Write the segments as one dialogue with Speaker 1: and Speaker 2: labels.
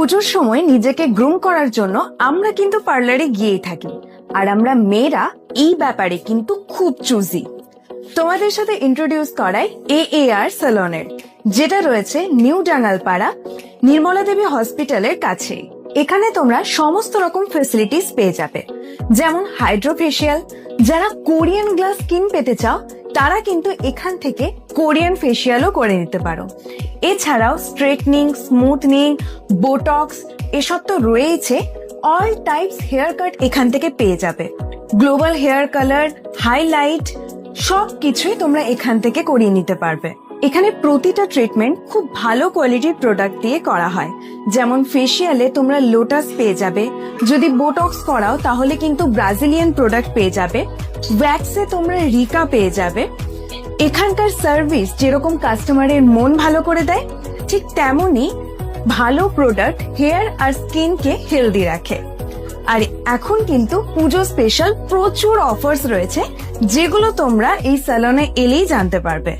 Speaker 1: পুজোর সময় নিজেকে গ্রুম করার জন্য আমরা কিন্তু পার্লারে গিয়েই থাকি, আর আমরা মেয়েরা এই ব্যাপারে কিন্তু খুব চুজি। তোমাদের সাথে ইন্ট্রোডিউস করাই AAR স্যালনের, যেটা রয়েছে নিউ ডাঙ্গালপাড়া নির্মলা দেবী হসপিটালের কাছে। এখানে তোমরা সমস্ত রকম ফেসিলিটিস পেয়ে যাবে, যেমন হাইড্রোফেশিয়াল। যারা কোরিয়ান গ্লাস স্কিন পেতে চাও তারা কিন্তু এখান থেকে কোরিয়ান ফেশিয়ালও করে নিতে পারো। এছাড়াও স্ট্রেটনিং, স্মুথনিং, বোটক্স এসব তো রয়েছে। অল টাইপস হেয়ার কাট এখান থেকে পেয়ে যাবে। গ্লোবাল হেয়ার কালার, হাইলাইট সব কিছুই তোমরা এখান থেকে করিয়ে নিতে পারবে। এখানে প্রতিটা ট্রিটমেন্ট খুব ভালো কোয়ালিটির প্রোডাক্ট দিয়ে করা হয়। যেমন ফেশিয়ালে তোমরা লোটাস পেয়ে যাবে, যদি বোটক্স করাও তাহলে কিন্তু ব্রাজিলিয়ান প্রোডাক্ট পেয়ে যাবে, ওয়্যাক্সে তোমরা রিকা পেয়ে যাবে। এখানকার সার্ভিস যেরকম কাস্টমারের মন ভালো করে দেয়, ঠিক তেমনই ভালো প্রোডাক্ট হেয়ার আর স্কিনকে হেলদি রাখে। আর এখন কিন্তু পুজো স্পেশাল প্রচুর অফার্স রয়েছে, যেগুলো তোমরা এই স্যালনে এলেই জানতে পারবে।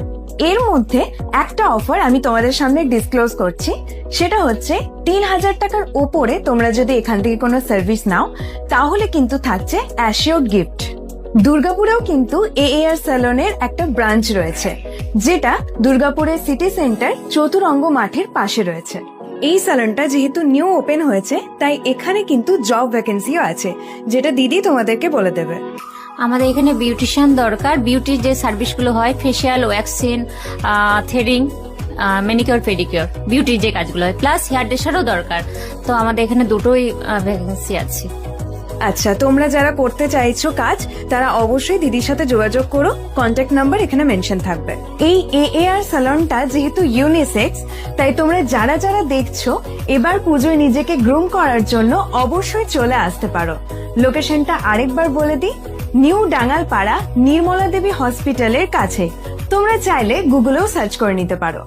Speaker 1: এর মধ্যে একটা অফার আমি তোমাদের সামনে ডিসক্লোজ করছি, সেটা হচ্ছে 3000 টাকার ওপরে তোমরা যদি এখান থেকে কোনো সার্ভিস নাও তাহলে কিন্তু থাকছে অ্যাসিওর্ড গিফট। দুর্গাপুরেও কিন্তু AAR স্যালনের একটা ব্রাঞ্চ রয়েছে, যেটা দুর্গাপুরের সিটি সেন্টার চতুরঙ্গ মাঠের পাশে রয়েছে। এই স্যালনটা যেহেতু নিউ ওপেন হয়েছে তাই এখানে কিন্তু জব ভ্যাকেন্সিও আছে, যেটা দিদি তোমাদেরকে বলে দেবে।
Speaker 2: আমাদের এখানে বিউটিশিয়ান দরকার। বিউটির যে সার্ভিসগুলো হয়, facial, waxing, threading, manicure, pedicure, বিউটির যে কাজগুলো হয়, প্লাস হেয়ার ড্রেসারও দরকার। তো আমাদের এখানে দুটোই ভ্যাকেন্সি আছে।
Speaker 1: আচ্ছা, তোমরা যারা করতে চাইছো কাজ তারা অবশ্যই দিদির সাথে যোগাযোগ করো, কন্ট্যাক্ট নাম্বার এখানে মেনশন থাকবে। এই AAR স্যালনটা যেহেতু ইউনিসেক্স, তাই তোমরা যারা যারা দেখছো এবার পুজোয় নিজেকে গ্রুম করার জন্য অবশ্যই চলে আসতে পারো। লোকেশনটা আরেকবার বলে দিই, নিউ ডাঙ্গালপাড়া নির্মলা দেবী হসপিটালের কাছে। তোমরা চাইলে গুগলেও সার্চ করে নিতে পারো।